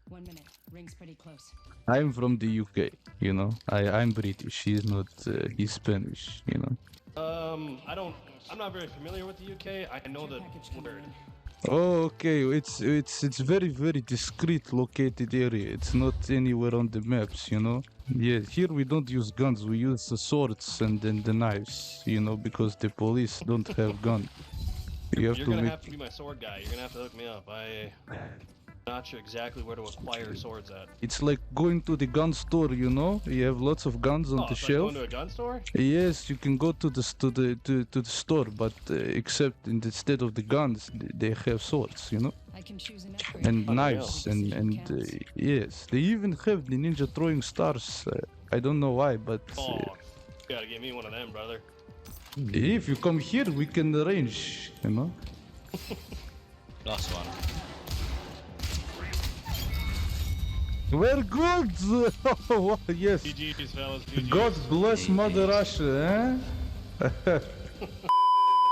1 minute. Ring's pretty close. I'm from the UK, you know. I'm British. He's not. He's Spanish, you know. I'm not very familiar with the UK. I know the word. Oh, okay. It's very discreet located area. It's not anywhere on the maps, you know. Yeah, here we don't use guns. We use the swords and then the knives, you know, because the police don't have guns. You're gonna have to be my sword guy. You're gonna have to hook me up. I'm not sure exactly where to acquire swords at. It's like going to the gun store, you know. You have lots of guns on the it's shelf. like going to a gun store? Yes, you can go to the store, but except instead of the guns, they have swords, you know, I can choose an upgrade. and knives, Precision and counts. yes, they even have the ninja throwing stars. I don't know why, but Oh, you gotta give me one of them, brother. if you come here, we can arrange, you know. Last one. We're good. Oh, yes. GG's, fellas. GG's. God bless Mother Russia, eh?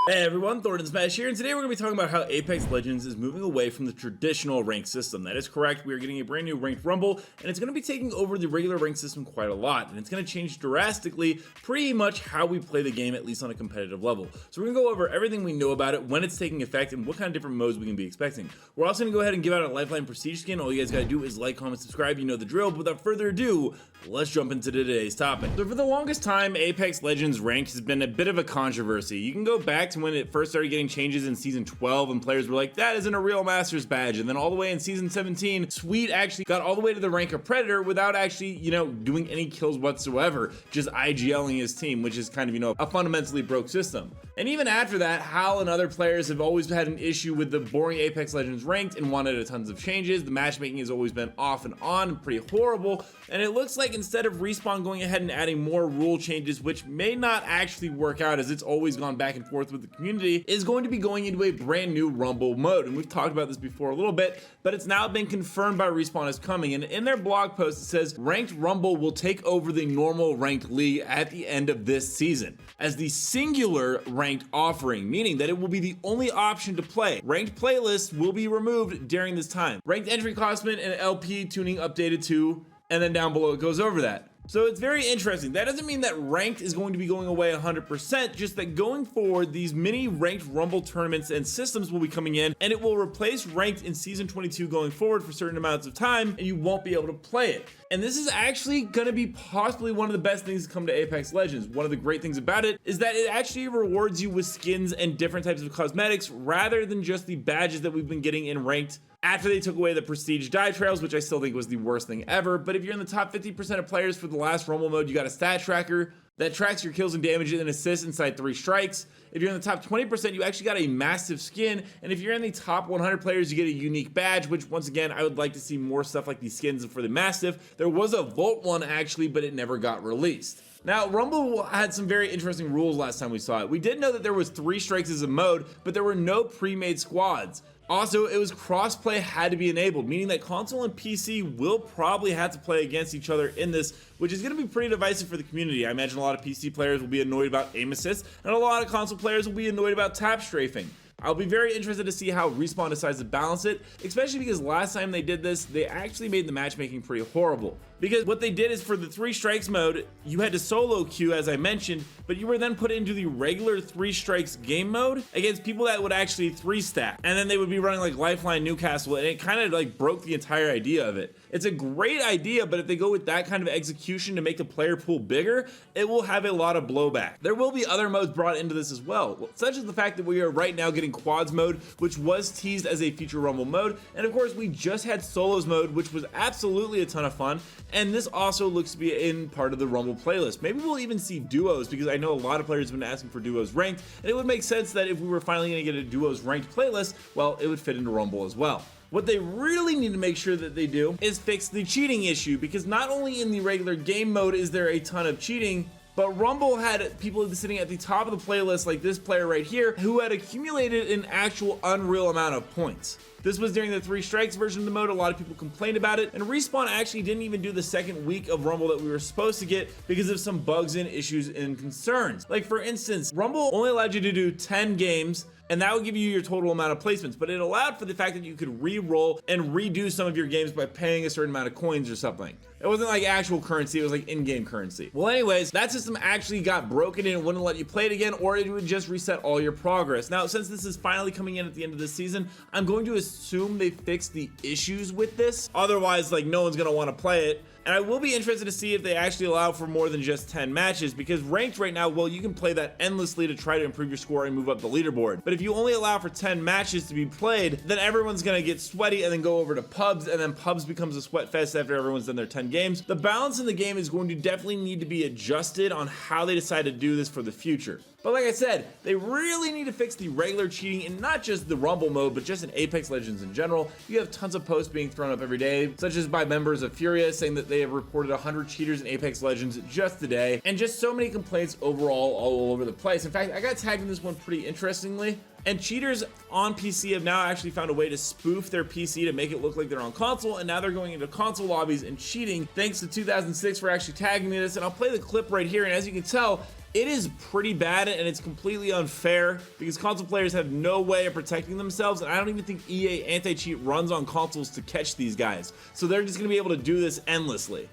Hey everyone, Thordan Smash here, and today we're going to be talking about how Apex Legends is moving away from the traditional ranked system. That is correct, we are getting a brand new ranked rumble, and it's going to be taking over the regular ranked system quite a lot, and it's going to change drastically pretty much how we play the game, at least on a competitive level. So we're going to go over everything we know about it, when it's taking effect, and what kind of different modes we can be expecting. We're also going to go ahead and give out a Lifeline Prestige skin. All you guys got to do is like, comment, subscribe, you know the drill, but without further ado, let's jump into today's topic. So for the longest time, Apex Legends ranked has been a bit of a controversy. You can go back to when it first started getting changes in season 12 and players were like, that isn't a real master's badge, and then all the way in season 17, Sweet actually got all the way to the rank of Predator without actually, you know, doing any kills whatsoever, just IGLing his team, which is kind of, you know, a fundamentally broke system. And even after that, Hal and other players have always had an issue with the boring Apex Legends ranked and wanted a tons of changes. The matchmaking has always been off and on, pretty horrible, and it looks like instead of Respawn going ahead and adding more rule changes, which may not actually work out as it's always gone back and forth with the community, is going to be going into a brand new Rumble mode. And we've talked about this before a little bit, but it's now been confirmed by Respawn as coming. And in their blog post, it says Ranked Rumble will take over the normal ranked league at the end of this season as the singular ranked offering, meaning that it will be the only option to play. Ranked playlists will be removed during this time. Ranked entry costing and LP tuning updated to, and then down below it goes over that. So it's very interesting. That doesn't mean that ranked is going to be going away 100%, just that going forward, these mini ranked rumble tournaments and systems will be coming in, and it will replace ranked in season 22 going forward for certain amounts of time, and you won't be able to play it. And this is actually gonna be possibly one of the best things to come to Apex Legends. One of the great things about it is that it actually rewards you with skins and different types of cosmetics rather than just the badges that we've been getting in ranked after they took away the prestige die trails, which I still think was the worst thing ever. But if you're in the top 50% of players for the last Rumble mode, you got a stat tracker that tracks your kills and damage and assists inside 3 strikes. If you're in the top 20%, you actually got a massive skin. And if you're in the top 100 players, you get a unique badge, which once again, I would like to see more stuff like these skins for the Mastiff. There was a Volt one actually, but it never got released. Now, Rumble had some very interesting rules last time we saw it. We did know that there was 3 strikes as a mode, but there were no pre-made squads. Also, it was crossplay had to be enabled, meaning that console and PC will probably have to play against each other in this, which is going to be pretty divisive for the community. I imagine a lot of PC players will be annoyed about aim assist, and a lot of console players will be annoyed about tap strafing. I'll be very interested to see how Respawn decides to balance it, especially because last time they did this, they actually made the matchmaking pretty horrible. Because what they did is for the 3 strikes mode, you had to solo queue as I mentioned, but you were then put into the regular 3 strikes game mode against people that would actually 3-stack. And then they would be running like Lifeline Newcastle, and it kind of like broke the entire idea of it. It's a great idea, but if they go with that kind of execution to make the player pool bigger, it will have a lot of blowback. There will be other modes brought into this as well, such as the fact that we are right now getting quads mode, which was teased as a future Rumble mode. And of course, we just had solos mode, which was absolutely a ton of fun. And this also looks to be in part of the Rumble playlist. Maybe we'll even see duos, because I know a lot of players have been asking for duos ranked, and it would make sense that if we were finally going to get a duos ranked playlist, well, it would fit into Rumble as well. What they really need to make sure that they do is fix the cheating issue, because not only in the regular game mode is there a ton of cheating, but Rumble had people sitting at the top of the playlist like this player right here who had accumulated an actual unreal amount of points. This was during the 3 strikes version of the mode. A lot of people complained about it, and Respawn actually didn't even do the second week of Rumble that we were supposed to get because of some bugs and issues and concerns. Like for instance, Rumble only allowed you to do 10 games, and that would give you your total amount of placements, but it allowed for the fact that you could re-roll and redo some of your games by paying a certain amount of coins or something. It wasn't like actual currency, it was like in-game currency. Well anyways, that system actually got broken and it wouldn't let you play it again, or it would just reset all your progress. Now, since this is finally coming in at the end of the season, I'm going to assume they fixed the issues with this. Otherwise, like, no one's gonna wanna play it. And I will be interested to see if they actually allow for more than just 10 matches, because ranked right now, well, you can play that endlessly to try to improve your score and move up the leaderboard. But if you only allow for 10 matches to be played, then everyone's gonna get sweaty and then go over to pubs, and then pubs becomes a sweat fest after everyone's done their 10 games. The balance in the game is going to definitely need to be adjusted on how they decide to do this for the future. But like I said, they really need to fix the regular cheating in not just the Rumble mode, but just in Apex Legends in general. You have tons of posts being thrown up every day, such as by members of Furious saying that they have reported 100 cheaters in Apex Legends just today, and just so many complaints overall all over the place. In fact, I got tagged in this one pretty interestingly. And cheaters on PC have now actually found a way to spoof their PC to make it look like they're on console, and now they're going into console lobbies and cheating. Thanks to 2006 for actually tagging me this, and I'll play the clip right here, and as you can tell, it is pretty bad and it's completely unfair because console players have no way of protecting themselves, and I don't even think EA anti-cheat runs on consoles to catch these guys. So they're just gonna be able to do this endlessly.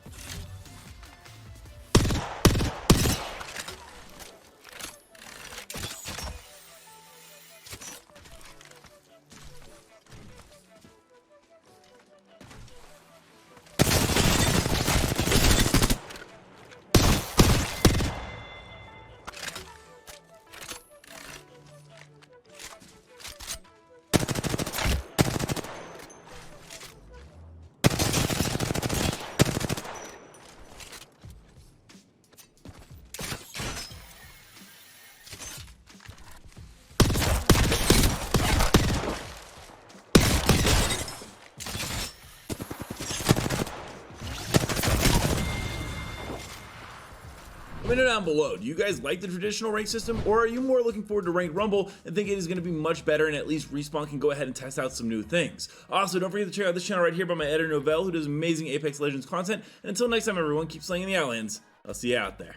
Let me know down below, do you guys like the traditional rank system, or are you more looking forward to Ranked Rumble and think it is going to be much better and at least Respawn can go ahead and test out some new things? Also, don't forget to check out this channel right here by my editor Novell, who does amazing Apex Legends content, and until next time everyone, keep slaying the Outlands. I'll see you out there.